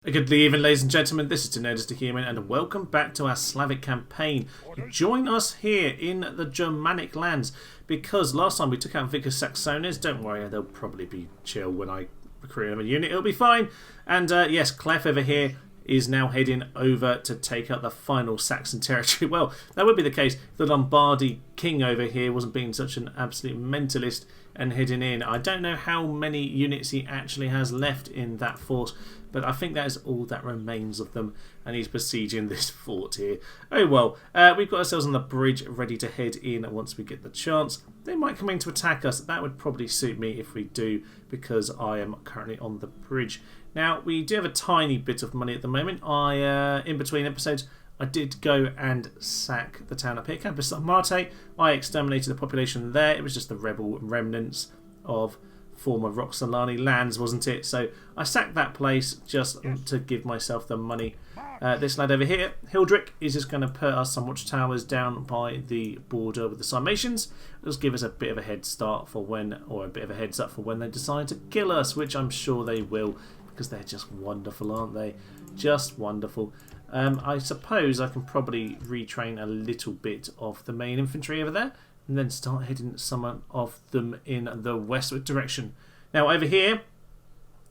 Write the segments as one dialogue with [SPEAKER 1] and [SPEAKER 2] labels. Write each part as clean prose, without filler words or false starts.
[SPEAKER 1] Good evening, ladies and gentlemen. This is Nerdist the Human, and welcome back to our Slavic campaign. Join us here in the Germanic lands, because last time we took out Vicus Saxones. Don't worry, they'll probably be chill when I recruit them a unit. It'll be fine. And yes, Clef over here is now heading over to take out the final Saxon territory. Well, that would be the case if the Lombardy king over here wasn't being such an absolute mentalist and heading in. I don't know how many units he actually has left in that force, but I think that is all that remains of them, and he's besieging this fort here. Oh well, we've got ourselves on the bridge ready to head in once we get the chance. They might come in to attack us. That would probably suit me if we do, because I am currently on the bridge. Now, we do have a tiny bit of money at the moment. In between episodes, I did go and sack the town up here, Campus Marte. I exterminated the population there. It was just the rebel remnants of former Roxolani lands, wasn't it? So I sacked that place just to give myself the money. This lad over here, Hildrick, is just going to put us some watchtowers down by the border with the Sarmatians. Just give us a bit of a head start for when, or a bit of a heads up for when they decide to kill us, which I'm sure they will, because they're just wonderful, aren't they? Just wonderful. I suppose I can probably retrain a little bit of the main infantry over there, and then start heading some of them in the westward direction. Now over here,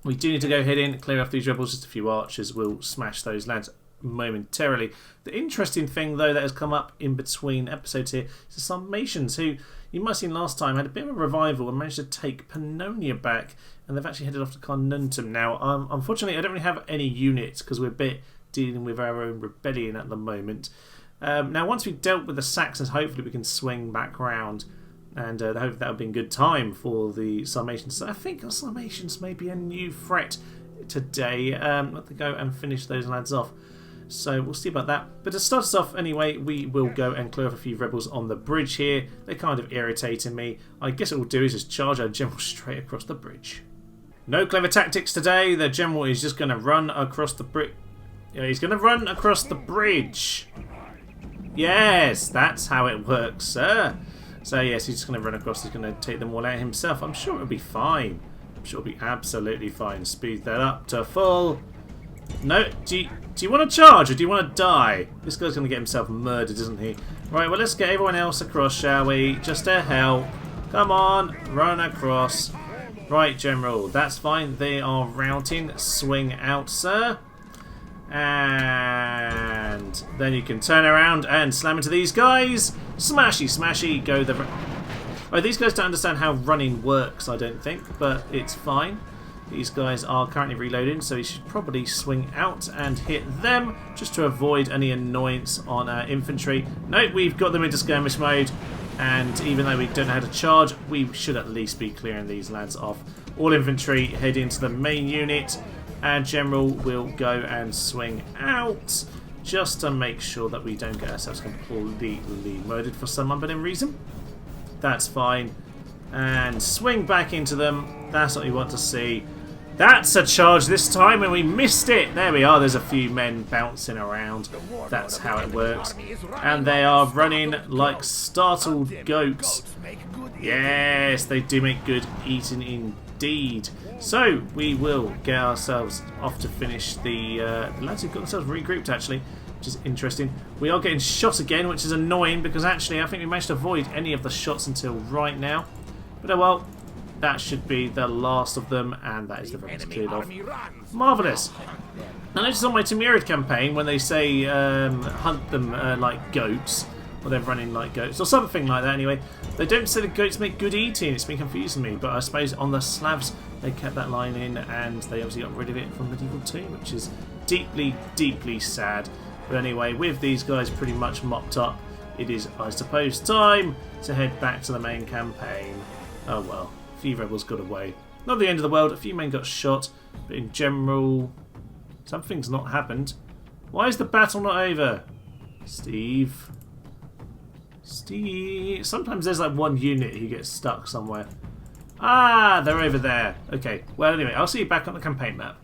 [SPEAKER 1] we do need to go ahead in, clear off these rebels. Just a few archers will smash those lads momentarily. The interesting thing, though, that has come up in between episodes here is the Sarmatians, who you might have seen last time had a bit of a revival and managed to take Pannonia back, and they've actually headed off to Carnuntum now. Unfortunately, I don't really have any units because we're a bit dealing with our own rebellion at the moment. Now, once we've dealt with the Saxons, hopefully we can swing back round, and I hope that'll be in good time for the Sarmatians. So I think the Sarmatians may be a new threat today. Let them go and finish those lads off. So we'll see about that. But to start us off anyway, we will go and clear off a few rebels on the bridge here. They're kind of irritating me. I guess what we'll do is just charge our general straight across the bridge. No clever tactics today. The general is just going to run across the bridge. Yeah, he's going to run across the bridge. Yes, that's how it works, sir. So yes, he's just going to run across. He's going to take them all out himself. I'm sure it'll be fine. I'm sure it'll be absolutely fine. Speed that up to full. No, do you want to charge or do you want to die? This guy's going to get himself murdered, isn't he? Right, well, let's get everyone else across, shall we? Just to help. Come on, run across. Right, General, that's fine. They are routing. Swing out, sir. And then you can turn around and slam into these guys. Smashy, smashy. Go the... Oh, these guys don't understand how running works, I don't think, but it's fine. These guys are currently reloading, so he should probably swing out and hit them just to avoid any annoyance on our infantry. Nope, we've got them into skirmish mode, and even though we don't know how to charge, we should at least be clearing these lads off. All infantry head into the main unit, and General will go and swing out just to make sure that we don't get ourselves completely murdered for some unbeknown reason. That's fine. And swing back into them. That's what you want to see. That's a charge this time, and we missed it. There we are. There's a few men bouncing around. That's how it works. And they are running like startled goats. Yes, they do make good eating indeed. So we will get ourselves off to finish the lads who've got themselves regrouped, actually, which is interesting. We are getting shot again, which is annoying, because actually I think we managed to avoid any of the shots until right now. But oh well, that should be the last of them, and that is the rebels cleared off. Marvellous! I noticed on my Timurid campaign, when they say hunt them like goats, or they're running like goats, or something like that anyway, they don't say the goats make good eating. It's been confusing me, but I suppose on the Slavs they kept that line in, and they obviously got rid of it from Medieval 2, which is deeply, deeply sad. But anyway, with these guys pretty much mopped up, it is, I suppose, time to head back to the main campaign. Oh well, a few rebels got away. Not the end of the world, a few men got shot, but in general, something's not happened. Why is the battle not over? Steve? Sometimes there's like one unit who gets stuck somewhere. Ah, they're over there. Okay, well anyway, I'll see you back on the campaign map.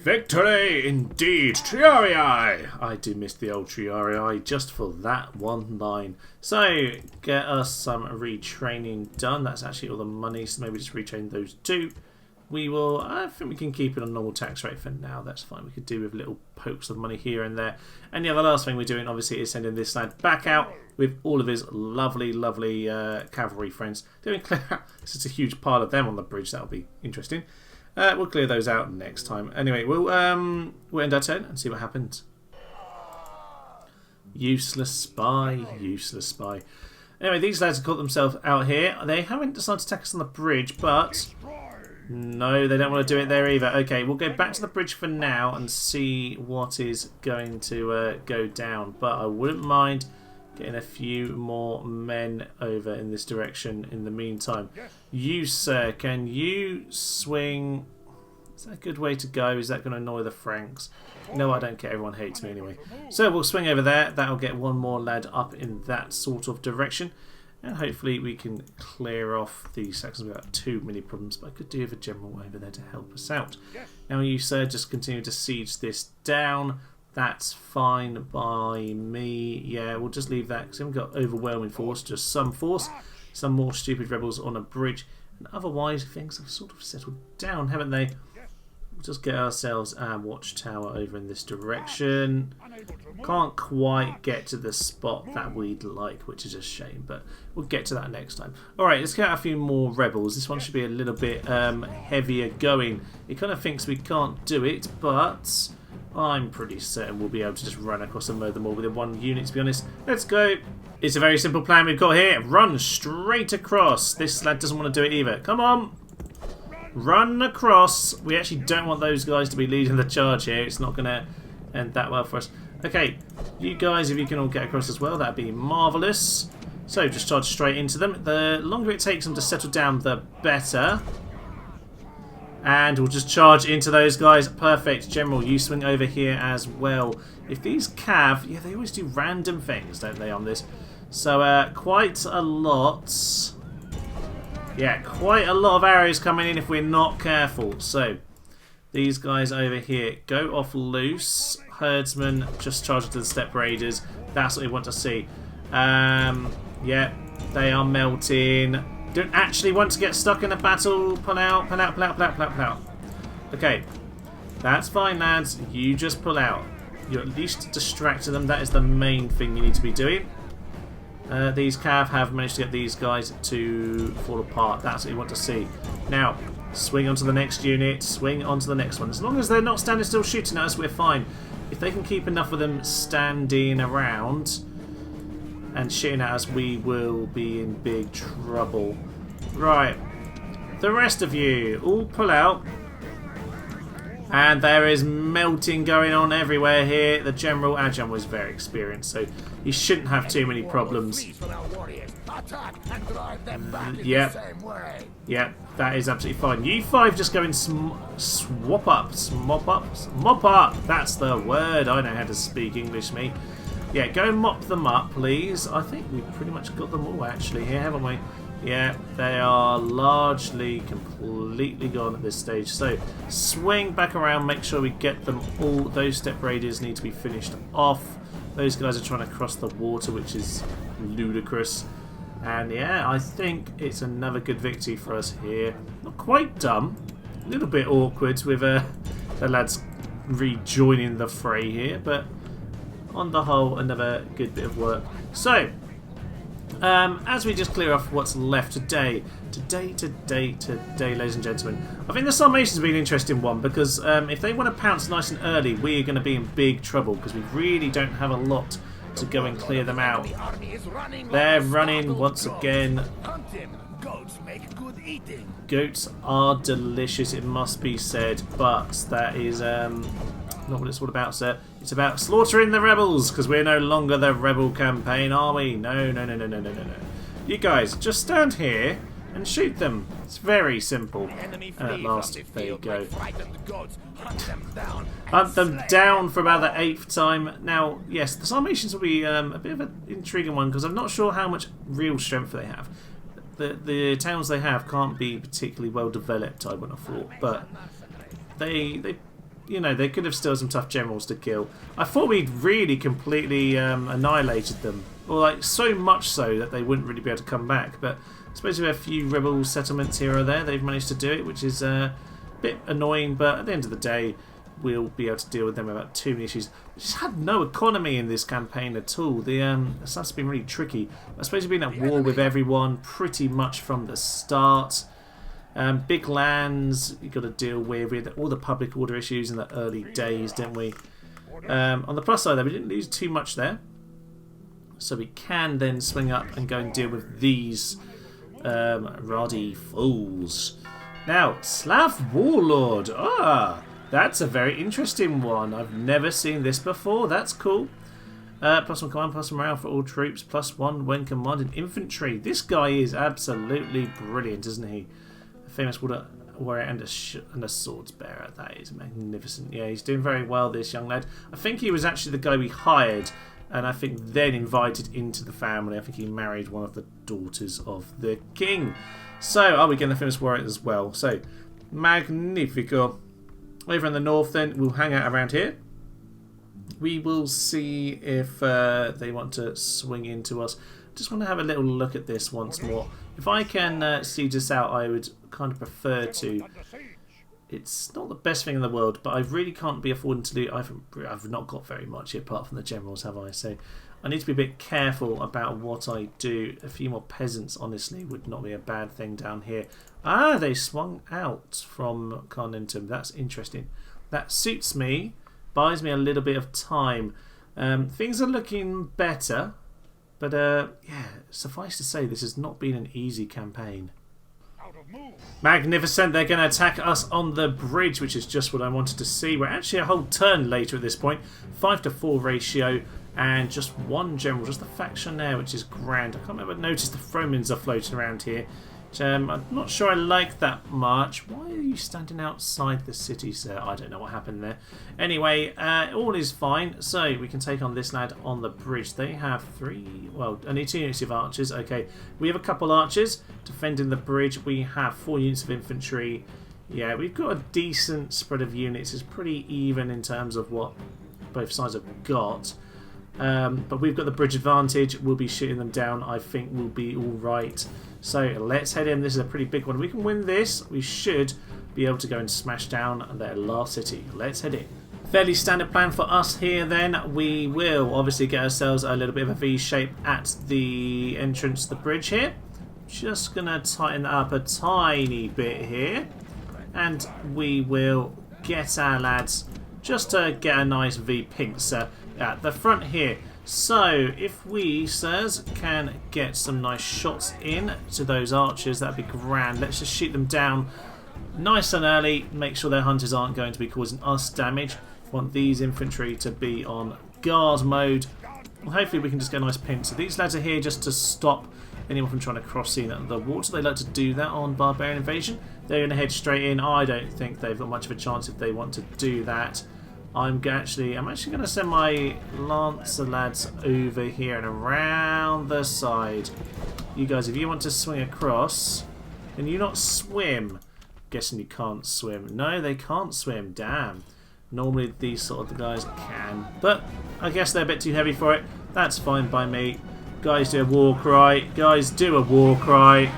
[SPEAKER 1] Victory indeed! Triarii! I do miss the old Triarii just for that one line. So, get us some retraining done. That's actually all the money, so maybe just retrain those two. we will. I think we can keep it on normal tax rate for now. That's fine. We could do with little pokes of money here and there. And yeah, the last thing we're doing, obviously, is sending this lad back out with all of his lovely, lovely cavalry friends. Doing clear out. This is a huge pile of them on the bridge. That'll be interesting. We'll clear those out next time. Anyway, we'll end our turn and see what happens. Useless spy, useless spy. Anyway, these lads have caught themselves out here. They haven't decided to attack us on the bridge, but no, they don't want to do it there either. Okay, we'll go back to the bridge for now and see what is going to go down. But I wouldn't mind getting a few more men over in this direction in the meantime. You, sir, can you swing? Is that a good way to go? Is that going to annoy the Franks? No, I don't care. Everyone hates me anyway. So we'll swing over there. That'll get one more lad up in that sort of direction. And hopefully we can clear off the Saxons without too many problems. But I could do with a general over there to help us out. Now you, sir, just continue to siege this down. That's fine by me. Yeah, we'll just leave that because we haven't got overwhelming force, just some force. Some more stupid rebels on a bridge. And otherwise, things have sort of settled down, haven't they? We'll just get ourselves our watchtower over in this direction. Can't quite get to the spot that we'd like, which is a shame, but we'll get to that next time. Alright, let's get out a few more rebels. This one should be a little bit heavier going. It kind of thinks we can't do it, but I'm pretty certain we'll be able to just run across and murder them all within one unit, to be honest. Let's go. It's a very simple plan we've got here. Run straight across. This lad doesn't want to do it either. Come on. Run across. We actually don't want those guys to be leading the charge here. It's not going to end that well for us. Okay, you guys, if you can all get across as well, that'd be marvellous. So, just charge straight into them. The longer it takes them to settle down, the better. And we'll just charge into those guys. Perfect. General, you swing over here as well. If these cav... Yeah, they always do random things, don't they, on this? So, quite a lot... Yeah, quite a lot of arrows coming in if we're not careful. So, these guys over here go off loose. Herdsmen just charge into the step raiders. That's what we want to see. Yeah, they are melting. Don't actually want to get stuck in a battle. Pull out, pull out, pull out, pull out, pull out, pull out. Okay, that's fine, lads. You just pull out. You're at least distracting them. That is the main thing you need to be doing. These cav have managed to get these guys to fall apart. That's what you want to see. Now, swing onto the next unit. Swing onto the next one. As long as they're not standing still shooting at us, we're fine. If they can keep enough of them standing around and shooting at us, we will be in big trouble. Right. The rest of you, all pull out. And there is melting going on everywhere here. Our general is very experienced, so he shouldn't have too many problems. Yep, that is absolutely fine. You five just go and swap up, mop up. That's the word. I know how to speak English, me. Yeah, go and mop them up, please. I think we've pretty much got them all actually here, haven't we? Yeah, they are largely completely gone at this stage. So, swing back around, make sure we get them all. Those step raiders need to be finished off. Those guys are trying to cross the water, which is ludicrous. And yeah, I think it's another good victory for us here. Not quite dumb. A little bit awkward with the lads rejoining the fray here, but on the whole, another good bit of work. So, as we just clear off what's left today, ladies and gentlemen, I think the Sarmatians will be an interesting one because if they want to pounce nice and early, we're going to be in big trouble because we really don't have a lot to go and clear them out. They're running once again. Goats are delicious, it must be said, but that is not what it's all about, sir. It's about slaughtering the rebels, because we're no longer the rebel campaign, are we? No. You guys, just stand here and shoot them. It's very simple. And at last, there you go. Hunt them down for about the 8th time. Now, yes, the Sarmatians will be a bit of an intriguing one, because I'm not sure how much real strength they have. The towns they have can't be particularly well developed, I would have thought, but they you know, they could have still some tough generals to kill. I thought we'd really completely annihilated them, or like so much so that they wouldn't really be able to come back. But I suppose we have a few rebel settlements here or there. They've managed to do it, which is bit annoying, but at the end of the day, we'll be able to deal with them without too many issues. We just had no economy in this campaign at all. The stuff's been really tricky. I suppose we've been at war with everyone pretty much from the start. Big lands you've got to deal with all the public order issues in the early days, didn't we? On the plus side, though, we didn't lose too much there, so we can then swing up and go and deal with these Roddy fools. Now, Slav Warlord. That's a very interesting one. I've never seen this before. That's cool. +1 command, +1 morale for all troops, +1 when commanding infantry. This guy is absolutely brilliant, isn't he? A famous warrior and a swords bearer. That is magnificent. Yeah, he's doing very well, this young lad. I think he was actually the guy we hired, and I think then invited into the family. I think he married one of the daughters of the king. So, we getting the famous warrior as well. So, magnifico. Over in the north then, we'll hang out around here. We will see if they want to swing into us. Just want to have a little look at this once more. If I can siege this out, I would kind of prefer to. It's not the best thing in the world, but I really can't be affording to do. I've not got very much here, apart from the generals, have I? So I need to be a bit careful about what I do. A few more peasants, honestly, would not be a bad thing down here. They swung out from Carnuntum. That's interesting. That suits me. Buys me a little bit of time. Things are looking better. But, yeah, suffice to say, this has not been an easy campaign. Magnificent. They're going to attack us on the bridge, which is just what I wanted to see. We're actually a whole turn later at this point. 5-to-4 ratio. And just one general. Just the faction there, which is grand. I can't remember. Notice the Fromans are floating around here. I'm not sure I like that much. Why are you standing outside the city, sir? I don't know what happened there. Anyway, all is fine. So we can take on this lad on the bridge. They have only 2 units of archers. Okay, we have a couple archers defending the bridge. We have 4 units of infantry. Yeah, we've got a decent spread of units. It's pretty even in terms of what both sides have got. But we've got the bridge advantage. We'll be shooting them down. I think we'll be all right. So let's head in. This is a pretty big one. We can win this. We should be able to go and smash down their last city. Let's head in. Fairly standard plan for us here then. We will obviously get ourselves a little bit of a V shape at the entrance to the bridge here. Just going to tighten that up a tiny bit here. And we will get our lads just to get a nice V pincer at the front here. So if we, sirs, can get some nice shots in to those archers, that'd be grand. Let's just shoot them down nice and early. Make sure their hunters aren't going to be causing us damage. Want these infantry to be on guard mode. Well, hopefully we can just get a nice pin. So these lads are here just to stop anyone from trying to cross in the water. They like to do that on Barbarian Invasion. They're going to head straight in. I don't think they've got much of a chance if they want to do that. I'm actually going to send my Lancer lads over here and around the side. You guys, if you want to swing across, can you not swim? Guessing you can't swim. No, they can't swim. Damn. Normally these sort of guys can, but I guess they're a bit too heavy for it. That's fine by me. Guys, do a war cry. Guys, do a war cry.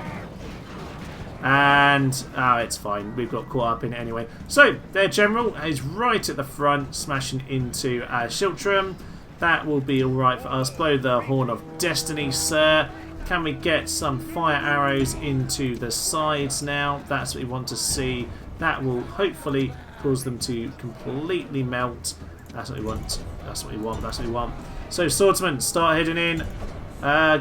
[SPEAKER 1] And, it's fine. We've got caught up in it anyway. So, their general is right at the front, smashing into Shiltram. That will be alright for us. Blow the Horn of Destiny, sir. Can we get some fire arrows into the sides now? That's what we want to see. That will hopefully cause them to completely melt. That's what we want. That's what we want. That's what we want. So, swordsmen, start heading in.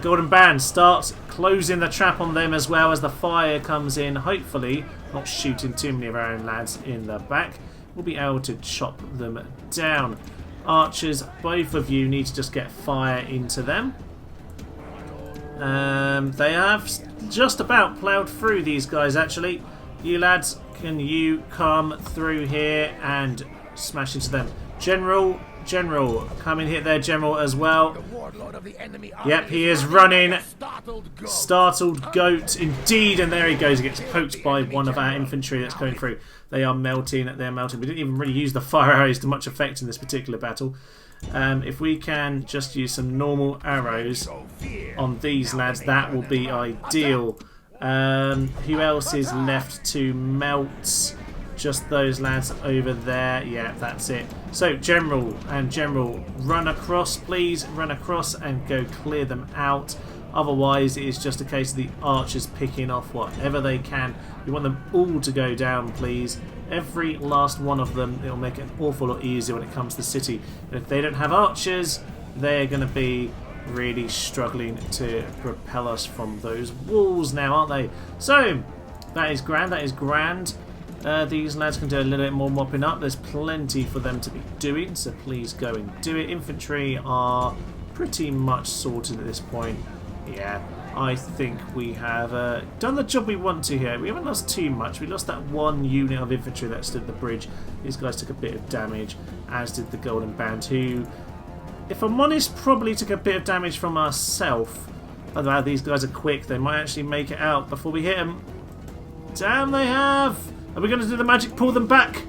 [SPEAKER 1] Golden Band starts closing the trap on them as well as the fire comes in. Hopefully, not shooting too many of our own lads in the back. We'll be able to chop them down. Archers, both of you need to just get fire into them. They have just about ploughed through these guys, actually. You lads, can you come through here and smash into them? General, come and hit their general as well. Yep, he is running. Startled goat, indeed, and there he goes. He gets poked by one of our infantry that's going through. They are melting. They're melting. We didn't even really use the fire arrows to much effect in this particular battle. If we can just use some normal arrows on these lads, that will be ideal. Who else is left to melt? just those lads over there. Yeah, that's it. So, General and General, run across, please. Run across and go clear them out. Otherwise, it is just a case of the archers picking off whatever they can. We want them all to go down, please. Every last one of them. It'll make it an awful lot easier when it comes to the city. And if they don't have archers, they're going to be really struggling to propel us from those walls now, aren't they? So, that is grand. That is grand. These lads can do a little bit more mopping up. There's plenty for them to be doing, so please go and do it. Infantry are pretty much sorted at this point. Yeah, I think we have done the job we want to here. We haven't lost too much. We lost that one unit of infantry that stood at the bridge. These guys took a bit of damage, as did the Golden Band, who, if I'm honest, probably took a bit of damage from ourselves. Although these guys are quick, they might actually make it out before we hit them. Damn, they have! Are we going to do the magic pull them back?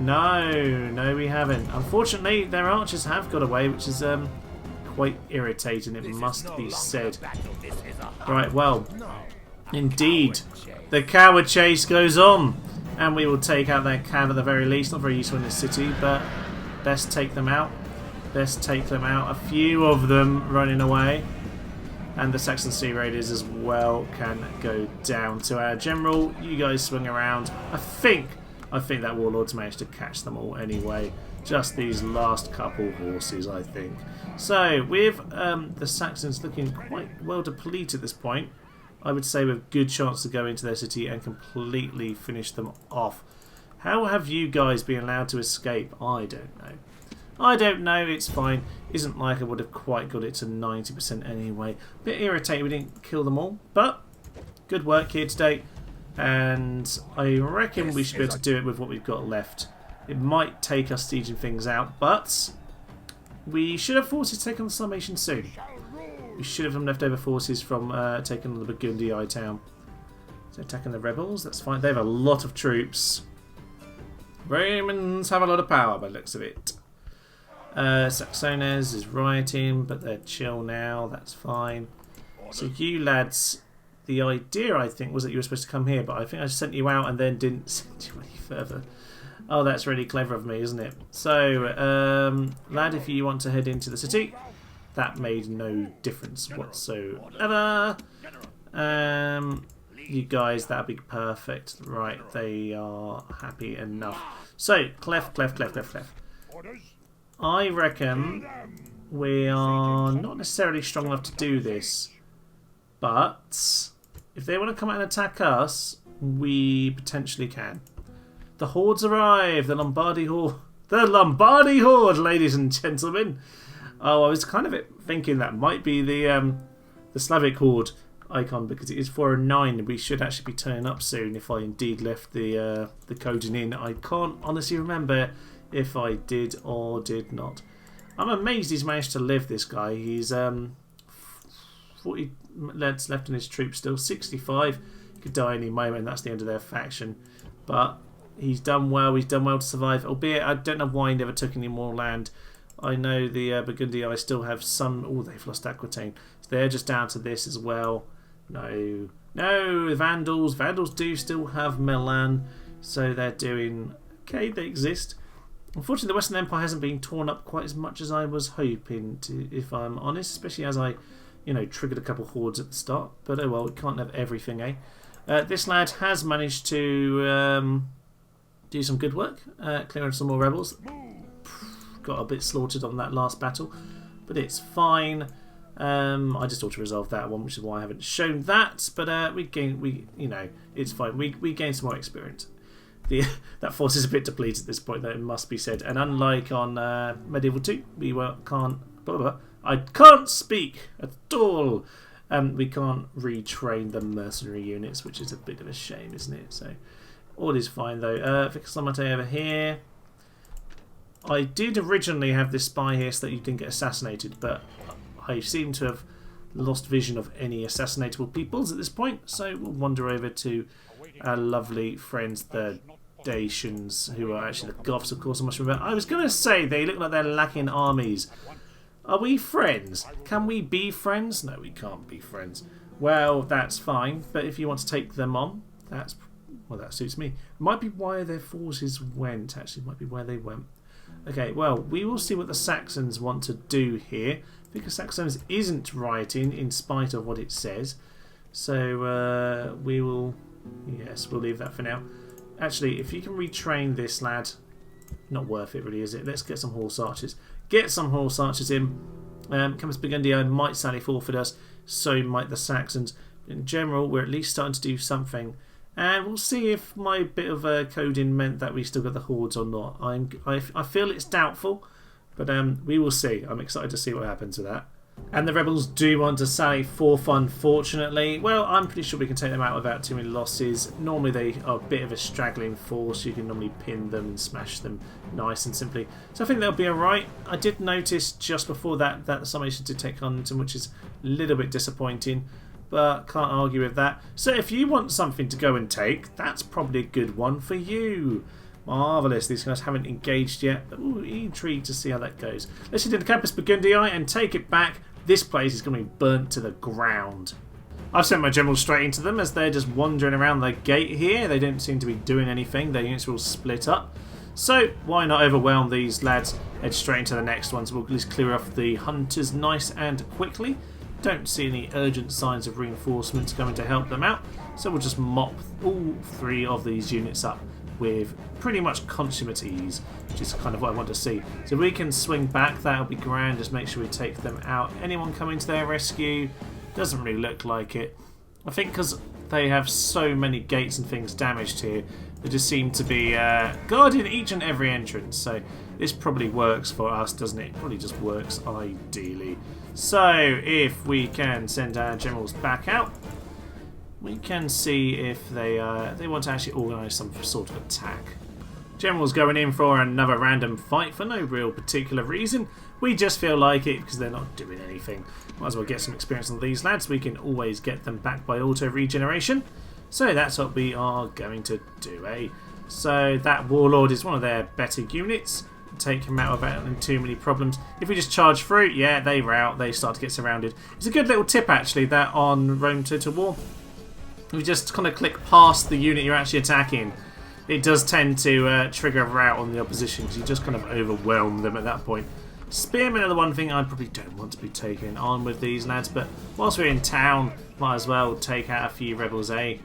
[SPEAKER 1] No, we haven't. Unfortunately, their archers have got away, which is quite irritating, it must be said. Right, well, indeed, the coward chase goes on, and we will take out that cav at the very least. Not very useful in this city, but best take them out. Best take them out. A few of them running away, and the Saxon Sea Raiders as well can go down. To our general, you guys swing around. I think that warlord's managed to catch them all anyway. Just these last couple horses, I think. So, with the Saxons looking quite well depleted at this point, I would say we have a good chance to go into their city and completely finish them off. How have you guys been allowed to escape? I don't know. I don't know, it's fine. Isn't like I would have quite got it to 90% anyway. Bit irritated we didn't kill them all, but good work here today. And I reckon we should be able to do it with what we've got left. It might take us sieging things out, but we should have forces to take on the Summation soon. We should have some leftover forces from taking on the Burgundy town. So attacking the rebels, that's fine. They have a lot of troops. Romans have a lot of power by the looks of it. Saxones is rioting, but they're chill now, that's fine. So you lads, the idea I think was that you were supposed to come here, but I think I sent you out and then didn't send you any further. Oh, that's really clever of me, isn't it? So, lad, if you want to head into the city, that made no difference whatsoever. You guys, that'd be perfect. Right, they are happy enough. So, clef. I reckon we are not necessarily strong enough to do this, but if they want to come out and attack us, we potentially can. The hordes arrive! The Lombardy horde! The Lombardy horde, ladies and gentlemen! Oh, I was kind of thinking that might be the Slavic horde icon, because it is 409. We should actually be turning up soon if I indeed left the coding in. I can't honestly remember if I did or did not. I'm amazed he's managed to live, this guy. He's 40 lads left in his troops still. 65. He could die any moment, and that's the end of their faction. But he's done well. He's done well to survive. Albeit, I don't know why he never took any more land. I know the Burgundy I still have some. Oh, they've lost Aquitaine. So they're just down to this as well. No, the Vandals. Vandals do still have Milan, so they're doing okay. They exist. Unfortunately, the Western Empire hasn't been torn up quite as much as I was hoping to, if I'm honest. Especially as I, triggered a couple hordes at the start. But oh well, we can't have everything, eh? This lad has managed to do some good work, clearing some more rebels. Got a bit slaughtered on that last battle, but it's fine. I just ought to resolve that one, which is why I haven't shown that. But it's fine. We gain some more experience. That force is a bit depleted at this point, though, it must be said. And unlike on Medieval 2, I can't speak at all. We can't retrain the mercenary units, which is a bit of a shame, isn't it? So all is fine though. Vicaslamate over here. I did originally have this spy here so that you didn't get assassinated, but I seem to have lost vision of any assassinatable peoples at this point, so we'll wander over to our lovely friends, the Dacians, who are actually the Goths, of course. I must remember. I was going to say they look like they're lacking armies. Are we friends? Can we be friends? No, we can't be friends. Well, that's fine, but if you want to take them on, that's Well, that suits me. Might be why their forces went, actually. Might be where they went. Okay, well, we will see what the Saxons want to do here, because Saxons isn't rioting in spite of what it says. So we will... Yes, we'll leave that for now. Actually, if you can retrain this lad... Not worth it, really, is it? Let's get some horse archers. Get some horse archers in. Campus Burgundy might sadly forfeit us. So might the Saxons. In general, we're at least starting to do something. And we'll see if my bit of coding meant that we still got the hordes or not. I feel it's doubtful, but we will see. I'm excited to see what happens with that. And the rebels do want to sally forth, unfortunately. Well, I'm pretty sure we can take them out without too many losses. Normally they are a bit of a straggling force. You can normally pin them and smash them nice and simply. So I think they'll be alright. I did notice just before that the summation did take Huntington, which is a little bit disappointing. But can't argue with that. So if you want something to go and take, that's probably a good one for you. Marvellous. These guys haven't engaged yet. But ooh, intrigued to see how that goes. Let's head into Campus Burgundy and take it back. This place is going to be burnt to the ground. I've sent my generals straight into them as they're just wandering around the gate here. They don't seem to be doing anything. Their units are all split up. So why not overwhelm these lads? Head straight into the next ones. We'll at least clear off the hunters nice and quickly. Don't see any urgent signs of reinforcements coming to help them out, so we'll just mop all three of these units up with pretty much consummate ease, which is kind of what I want to see. So we can swing back, that'll be grand, just make sure we take them out. Anyone coming to their rescue? Doesn't really look like it. I think because they have so many gates and things damaged here, they just seem to be guarding each and every entrance, so this probably works for us, doesn't it? It probably just works ideally. So if we can send our generals back out, we can see if they want to actually organise some sort of attack. Generals going in for another random fight for no real particular reason. We just feel like it because they're not doing anything. Might as well get some experience on these lads. We can always get them back by auto regeneration. So that's what we are going to do, eh? So that warlord is one of their better units. Take him out without too many problems. If we just charge through, yeah, they rout. They start to get surrounded. It's a good little tip, actually, that on Rome Total War. If you just kind of click past the unit you're actually attacking, it does tend to trigger a rout on the opposition because you just kind of overwhelm them at that point. Spearmen are the one thing I probably don't want to be taking on with these lads, but whilst we're in town, might as well take out a few rebels, eh?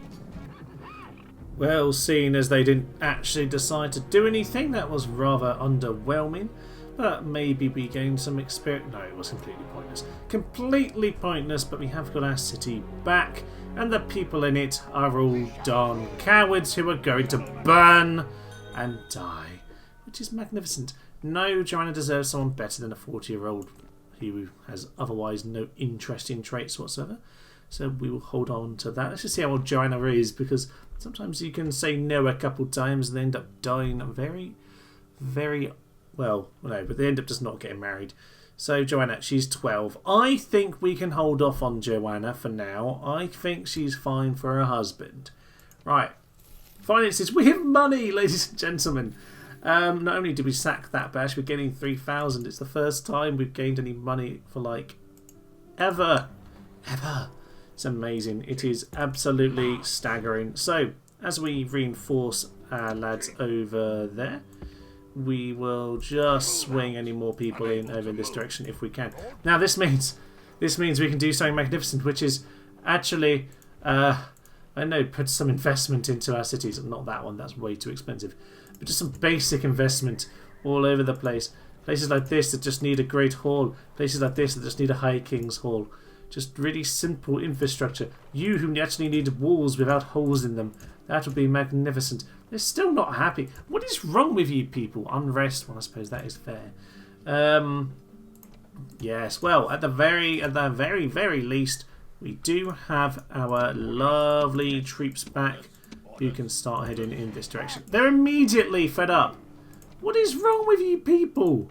[SPEAKER 1] Well, seeing as they didn't actually decide to do anything, that was rather underwhelming. But maybe we gained some experience. No, it was completely pointless. Completely pointless, but we have got our city back. And the people in it are all darn cowards who are going to burn and die. Which is magnificent. No, Joanna deserves someone better than a 40-year-old who has otherwise no interesting traits whatsoever. So we will hold on to that. Let's just see how old Joanna is, because sometimes you can say no a couple times and they end up dying very, very well. No, but they end up just not getting married. So Joanna, she's 12. I think we can hold off on Joanna for now. I think she's fine for her husband. Right. Finances. We have money, ladies and gentlemen. Not only did we sack that bash, we're getting 3,000. It's the first time we've gained any money for, like, ever. Ever. It's amazing. It is absolutely staggering. So, as we reinforce our lads over there, we will just swing any more people in over in this direction if we can. Now, this means we can do something magnificent, which is actually, I know, put some investment into our cities. Not that one. That's way too expensive. But just some basic investment all over the place. Places like this that just need a great hall. Places like this that just need a high king's hall. Just really simple infrastructure. You who actually need walls without holes in them. That would be magnificent. They're still not happy. What is wrong with you people? Unrest. Well, I suppose that is fair. Yes. Well, at the very least, we do have our lovely troops back who can start heading in this direction. They're immediately fed up. What is wrong with you people?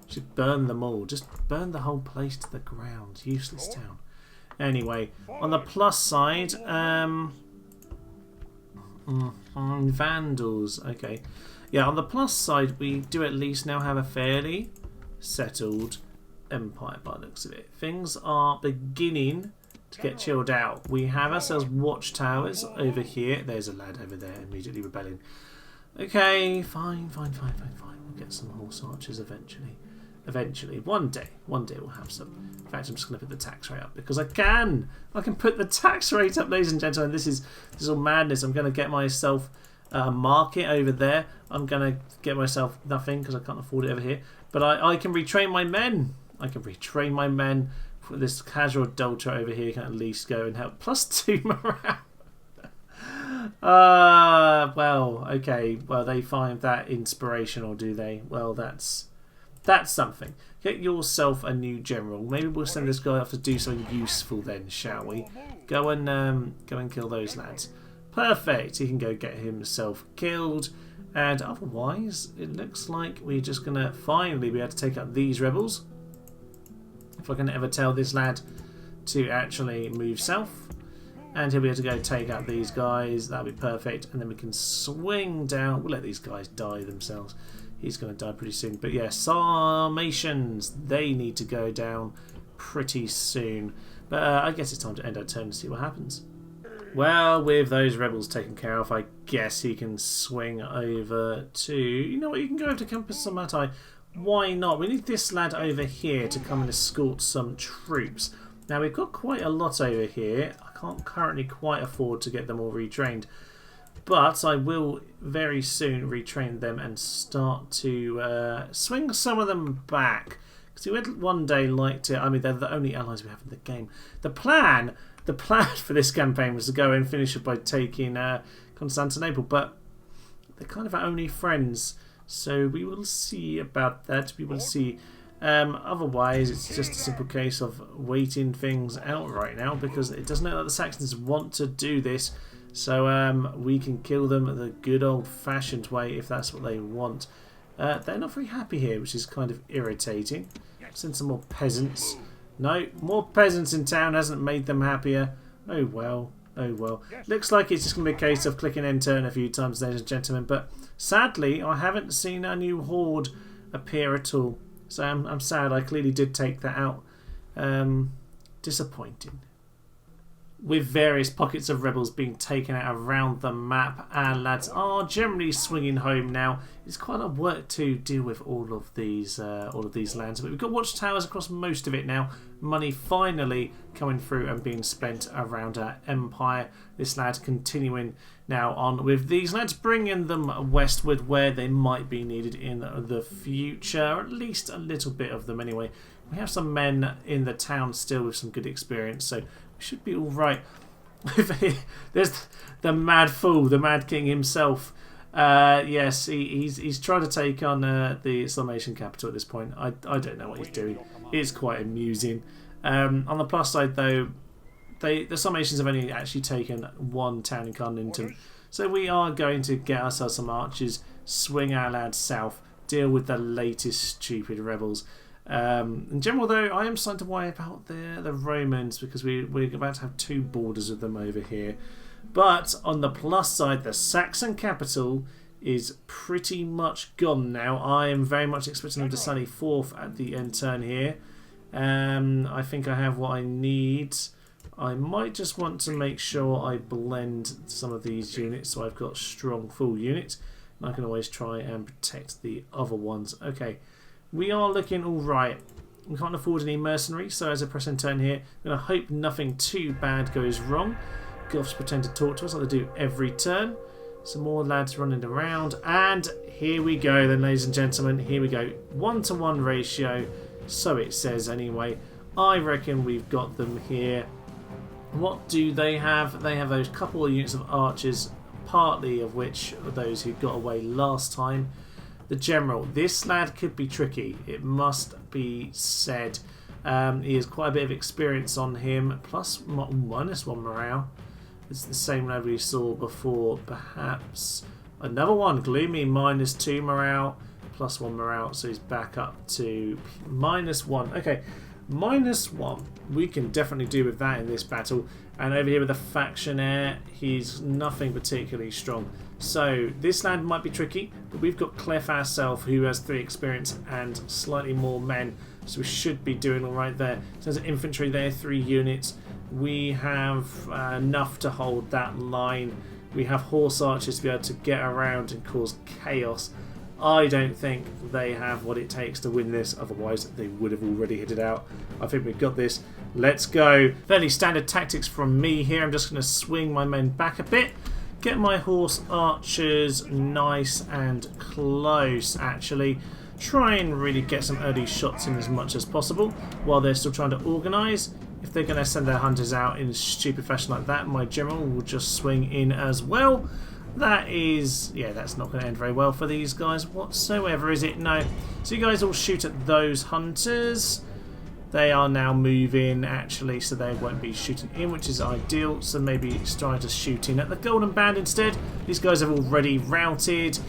[SPEAKER 1] Should burn them all. Just burn the whole place to the ground. Useless town. Anyway, on the plus side, Vandals. Okay. Yeah, on the plus side, we do at least now have a fairly settled empire by the looks of it. Things are beginning to get chilled out. We have ourselves watchtowers over here. There's a lad over there immediately rebelling. Okay, fine. We'll get some horse archers eventually. Eventually. One day we'll have some. In fact, I'm just going to put the tax rate up because I can. I can put the tax rate up, ladies and gentlemen. This is all madness. I'm going to get myself a market over there. I'm going to get myself nothing because I can't afford it over here. But I can retrain my men. I can retrain my men. This casual adulterer over here can at least go and help. +2 morale. Well, okay. Well, they find that inspirational, do they? Well, that's something. Get yourself a new general. Maybe we'll send this guy off to do something useful then, shall we? Go and kill those lads. Perfect. He can go get himself killed. And otherwise, it looks like we're just going to finally be able to take out these rebels. If I can ever tell this lad to actually move south. And he'll be able to go take out these guys. That'll be perfect. And then we can swing down. We'll let these guys die themselves. He's going to die pretty soon. But yeah, Sarmatians, they need to go down pretty soon. But I guess it's time to end our turn to see what happens. Well, with those rebels taken care of, I guess he can swing over to... You know what, you can go over to Campus Samati. Why not? We need this lad over here to come and escort some troops. Now, we've got quite a lot over here. I can't currently quite afford to get them all retrained. But I will very soon retrain them and start to swing some of them back. Because we would one day like to... I mean, they're the only allies we have in the game. The plan for this campaign was to go and finish it by taking Constantinople. But they're kind of our only friends. So we will see about that. We will see. Otherwise, it's just a simple case of waiting things out right now. Because it doesn't look like the Saxons want to do this. So we can kill them the good old-fashioned way if that's what they want. They're not very happy here, which is kind of irritating. Send some more peasants. No, more peasants in town hasn't made them happier. Oh well, oh well. Looks like it's just going to be a case of clicking enter a few times, ladies and gentlemen. But sadly, I haven't seen a new horde appear at all. So I'm sad. I clearly did take that out. Disappointing. With various pockets of rebels being taken out around the map, our lads are generally swinging home now. It's quite a lot of work to deal with all of these lands, but we've got watchtowers across most of it now. Money finally coming through and being spent around our empire. This lad continuing now on with these lads, bringing them westward where they might be needed in the future, or at least a little bit of them anyway. We have some men in the town still with some good experience, so should be all right. There's the mad fool, the mad king himself. Yes, he's trying to take on the Sarmatian capital at this point. I don't know what he's doing. It's quite amusing. On the plus side, though, the Sarmatians have only actually taken one town in Carnuntum, so we are going to get ourselves some archers, swing our lads south, deal with the latest stupid rebels. In general, though, I am starting to worry about the Romans because we're about to have two borders with them over here. But on the plus side, the Saxon capital is pretty much gone now. I am very much expecting them to sally forth at the end turn here. I think I have what I need. I might just want to make sure I blend some of these units so I've got strong full units. And I can always try and protect the other ones. Okay. We are looking alright. We can't afford any mercenaries, so as I press and turn here, I'm going to hope nothing too bad goes wrong. Goths pretend to talk to us like they do every turn. Some more lads running around. And here we go then, ladies and gentlemen. Here we go. 1-to-1 ratio. So it says anyway. I reckon we've got them here. What do they have? They have those couple of units of archers, partly of which are those who got away last time. The general. This lad could be tricky. It must be said. He has quite a bit of experience on him. Minus 1 morale. It's the same lad we saw before. Perhaps another one. Gloomy. -2 morale. +1 morale. So he's back up to -1. Okay. -1. We can definitely do with that in this battle. And over here with the factionaire, he's nothing particularly strong. So this land might be tricky, but we've got Clef ourselves who has 3 experience and slightly more men. So we should be doing alright there. So there's infantry there, 3 units. we have enough to hold that line. We have horse archers to be able to get around and cause chaos. I don't think they have what it takes to win this, otherwise they would have already hit it out. I think we've got this. Let's go. Fairly standard tactics from me here. I'm just going to swing my men back a bit. Get my horse archers nice and close, actually. Try and really get some early shots in as much as possible while they're still trying to organise. If they're going to send their hunters out in a stupid fashion like that, my general will just swing in as well. That is, yeah, that's not going to end very well for these guys whatsoever, is it? No. So you guys all shoot at those hunters. They are now moving, actually, so they won't be shooting in, which is ideal. So maybe try to shoot in at the Golden Band instead. These guys have already routed,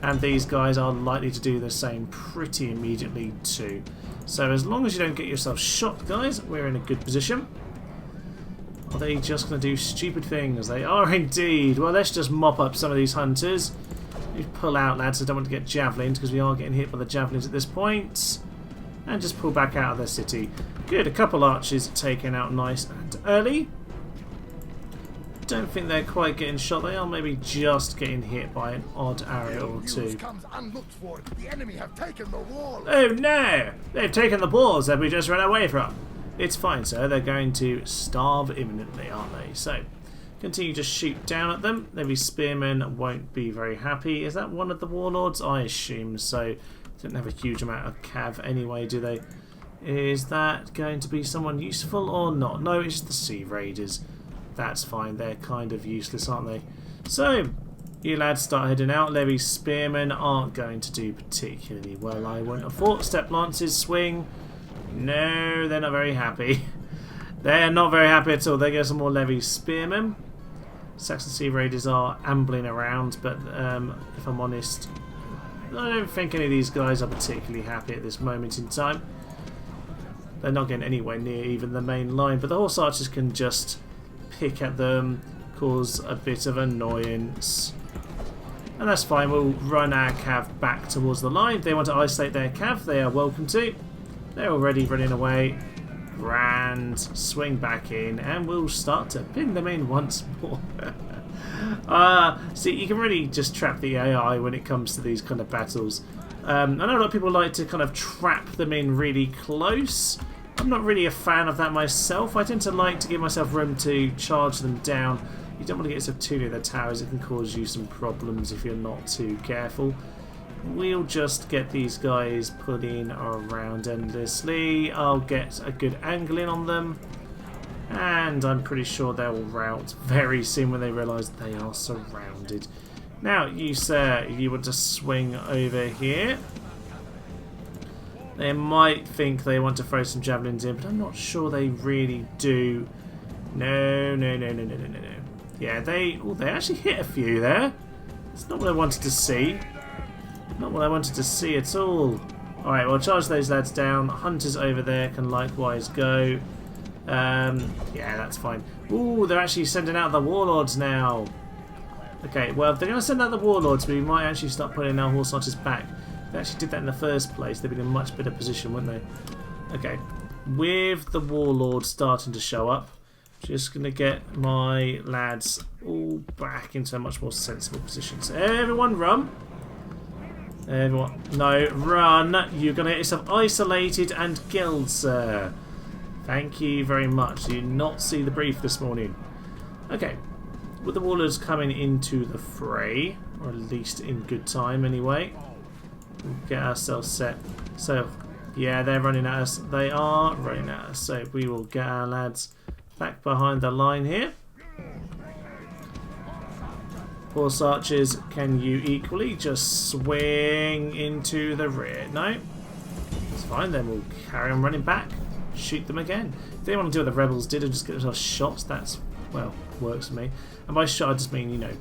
[SPEAKER 1] and these guys are likely to do the same pretty immediately too. So as long as you don't get yourself shot, guys, we're in a good position. Are they just going to do stupid things? They are indeed. Well, let's just mop up some of these hunters. You pull out, lads. I don't want to get javelins because we are getting hit by the javelins at this point. And just pull back out of the city. Good. A couple archers taken out nice and early. Don't think they're quite getting shot. They are maybe just getting hit by an odd arrow or two. Oh no! They've taken the walls that we just ran away from. It's fine, sir. They're going to starve imminently, aren't they? So, continue to shoot down at them. Maybe spearmen won't be very happy. Is that one of the warlords? I assume so. Don't have a huge amount of cav anyway, do they? Is that going to be someone useful or not? No, it's the Sea Raiders. That's fine. They're kind of useless, aren't they? So, you lads start heading out. Levy spearmen aren't going to do particularly well, I wouldn't have thought. Step lances swing. No, they're not very happy. They're not very happy at all. They get some more levy spearmen. Saxon Sea Raiders are ambling around, but if I'm honest, I don't think any of these guys are particularly happy at this moment in time. They're not getting anywhere near even the main line, but the horse archers can just pick at them, cause a bit of annoyance. And that's fine. We'll run our cav back towards the line. If they want to isolate their cav, they are welcome to. They're already running away. Grand. Swing back in, and we'll start to pin them in once more. See, you can really just trap the AI when it comes to these kind of battles. I know a lot of people like to kind of trap them in really close. I'm not really a fan of that myself. I tend to like to give myself room to charge them down. You don't want to get yourself too near the towers. It can cause you some problems if you're not too careful. We'll just get these guys pulling around endlessly. I'll get a good angle in on them. And I'm pretty sure they'll rout very soon when they realise they are surrounded. Now, you sir, if you want to swing over here. They might think they want to throw some javelins in, but I'm not sure they really do. No. Yeah, they actually hit a few there. It's not what I wanted to see. Not what I wanted to see at all. Alright, well, charge those lads down. Hunters over there can likewise go. Yeah, that's fine. Ooh, they're actually sending out the warlords now. Okay, well, if they're going to send out the warlords, we might actually start putting our horse archers back. If they actually did that in the first place, they'd be in a much better position, wouldn't they? Okay, with the warlords starting to show up, just going to get my lads all back into a much more sensible position. So everyone run. Everyone, no, run. You're going to get yourself isolated and killed, sir. Thank you very much. Do you not see the brief this morning? Okay, with the warlords coming into the fray, or at least in good time anyway, we'll get ourselves set. So, yeah, they're running at us. They are running at us. So we will get our lads back behind the line here. Horse archers, can you equally just swing into the rear? No? It's fine, then we'll carry on running back. Shoot them again. If they want to do what the rebels did and just get themselves shots, that's, well, works for me. And by shot I just mean, you know,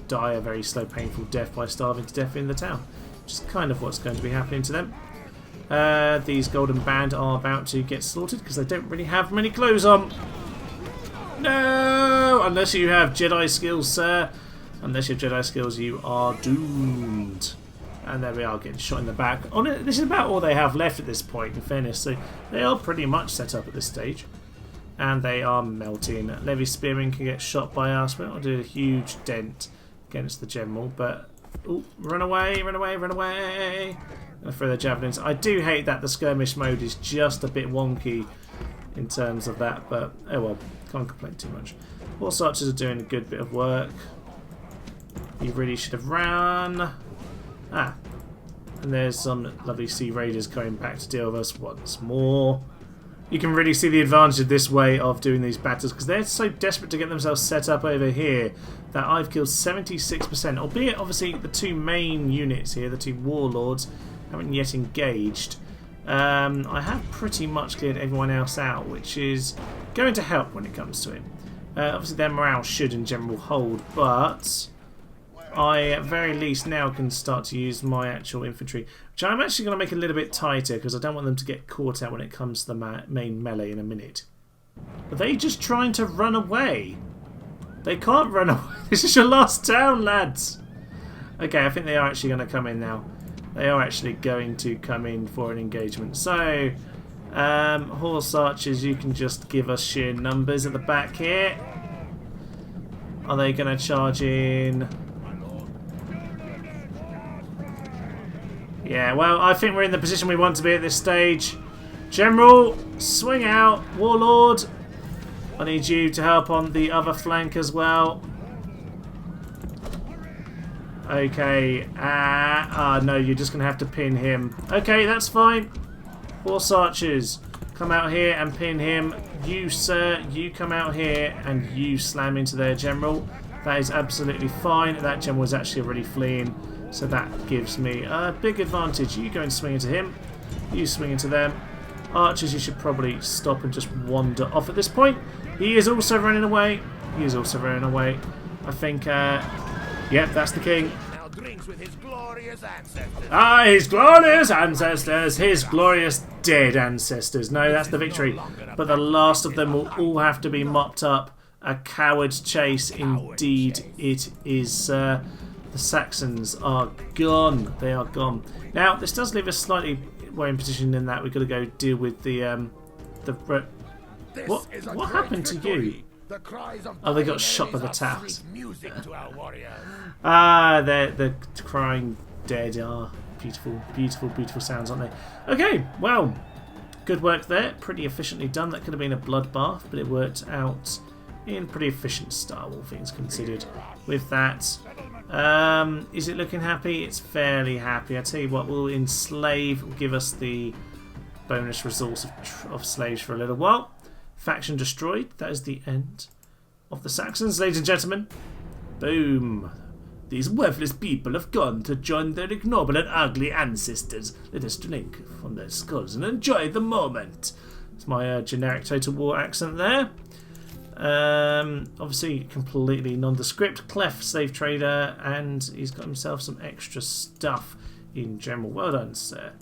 [SPEAKER 1] die a very slow, painful death by starving to death in the town. Which is kind of what's going to be happening to them. These Golden Band are about to get slaughtered because they don't really have many clothes on. No! Unless you have Jedi skills, sir. Unless you have Jedi skills, you are doomed. And there we are, getting shot in the back. This is about all they have left at this point, in fairness. So they are pretty much set up at this stage. and they are melting. Levy spearmen can get shot by us. We're not doing a huge dent against the general, but ooh, run away, run away, run away! I'm gonna throw the javelins. I do hate that the skirmish mode is just a bit wonky in terms of that, but oh well, can't complain too much. Horse archers are doing a good bit of work. You really should have run. Ah, and there's some lovely sea raiders coming back to deal with us once more. You can really see the advantage of this way of doing these battles because they're so desperate to get themselves set up over here that I've killed 76%, albeit obviously the two main units here, the two warlords, haven't yet engaged. I have pretty much cleared everyone else out, which is going to help when it comes to it. Obviously their morale should in general hold, but I at very least now can start to use my actual infantry, which I'm actually going to make a little bit tighter because I don't want them to get caught out when it comes to the main melee in a minute. Are they just trying to run away? They can't run away. This is your last town, lads. Okay, I think they are actually going to come in now. They are actually going to come in for an engagement. So, horse archers, you can just give us sheer numbers at the back here. Are they going to charge in? Yeah, well, I think we're in the position we want to be at this stage. General, swing out. Warlord, I need you to help on the other flank as well. Okay, no, you're just going to have to pin him. Okay, that's fine. Horse archers, come out here and pin him. You, sir, you come out here and you slam into their general. That is absolutely fine. That general was actually already fleeing, so that gives me a big advantage. You go and swing into him. You swing into them. Archers, you should probably stop and just wander off at this point. He is also running away. He is also running away. I think, yep, that's the king.
[SPEAKER 2] Now drinks with his glorious ancestors.
[SPEAKER 1] Ah, his glorious ancestors. His glorious dead ancestors. No, that's the victory. But the last of them will all have to be mopped up. A coward's chase, indeed it is. The Saxons are gone. They are gone. Now, this does leave us slightly worrying position in that we've got to go deal with the what happened to you? Oh, they got shot by the towers. Ah, they're crying dead. Ah, beautiful, beautiful, beautiful sounds, aren't they? Okay, well, good work there. Pretty efficiently done. That could have been a bloodbath, but it worked out in pretty efficient style, all things considered. With that, is it looking happy? It's fairly happy. I tell you what, we'll enslave. We'll give us the bonus resource of slaves for a little while. Faction destroyed. That is the end of the Saxons, ladies and gentlemen. Boom. These worthless people have gone to join their ignoble and ugly ancestors. Let us drink from their skulls and enjoy the moment. It's my generic Total War accent there. Obviously completely nondescript. Clef, slave trader, and he's got himself some extra stuff in general. Well done, sir.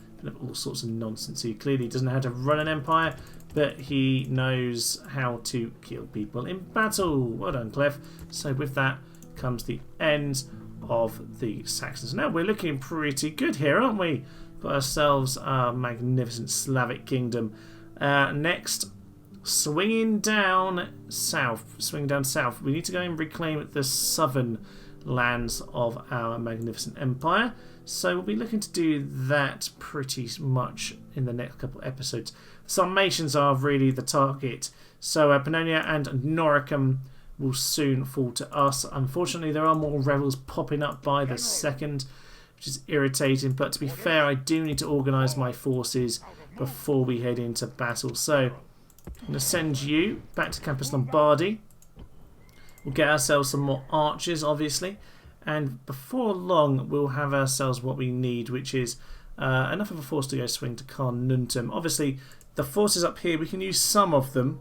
[SPEAKER 1] All sorts of nonsense. He clearly doesn't know how to run an empire, but he knows how to kill people in battle. Well done, Clef. So with that comes the end of the Saxons. Now we're looking pretty good here, aren't we? Got ourselves a magnificent Slavic kingdom. Next, swinging down south. We need to go and reclaim the southern lands of our magnificent empire. So we'll be looking to do that pretty much in the next couple of episodes. Sarmatians are really the target. So Pannonia and Noricum will soon fall to us. Unfortunately, there are more rebels popping up by the second, which is irritating. But to be fair, I do need to organise my forces before we head into battle. So I'm going to send you back to Campus Lombardy. We'll get ourselves some more archers, obviously. And before long, we'll have ourselves what we need, which is enough of a force to go swing to Carnuntum. Obviously, the forces up here, we can use some of them.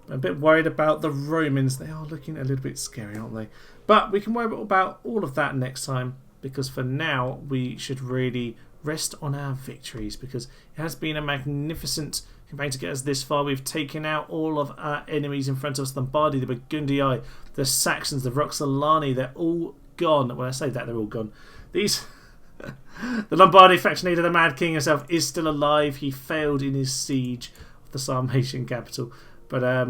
[SPEAKER 1] I'm a bit worried about the Romans. They are looking a little bit scary, aren't they? But we can worry about all of that next time, because for now, we should really rest on our victories, because it has been a magnificent campaign to get us this far. We've taken out all of our enemies in front of us. Lombardy, the Burgundii, the Saxons, the Roxolani, they're all gone. When I say that, they're all gone. These the Lombardy faction leader, the Mad King himself, is still alive. He failed in his siege of the Sarmatian capital. But,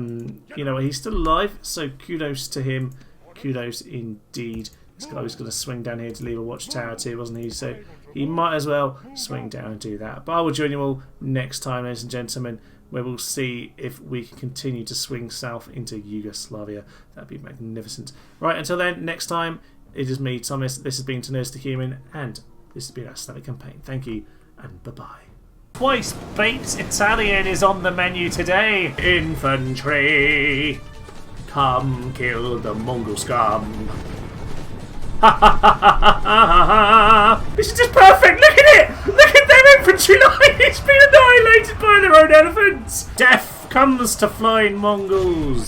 [SPEAKER 1] you know, he's still alive, so kudos to him. Kudos indeed. This guy was going to swing down here to leave a watchtower too, wasn't he? So he might as well swing down and do that. But I will join you all next time, ladies and gentlemen, where we'll see if we can continue to swing south into Yugoslavia. That'd be magnificent. Right, until then, next time, it is me, Thomas. This has been To Nerds to Human, and this has been our Slavic campaign. Thank you, and bye-bye. Twice baked Italian is on the menu today. Infantry, come kill the Mongol scum. This is just perfect. Look at it. Look at their infantry line. It's been annihilated by their own elephants. Death comes to flying Mongols.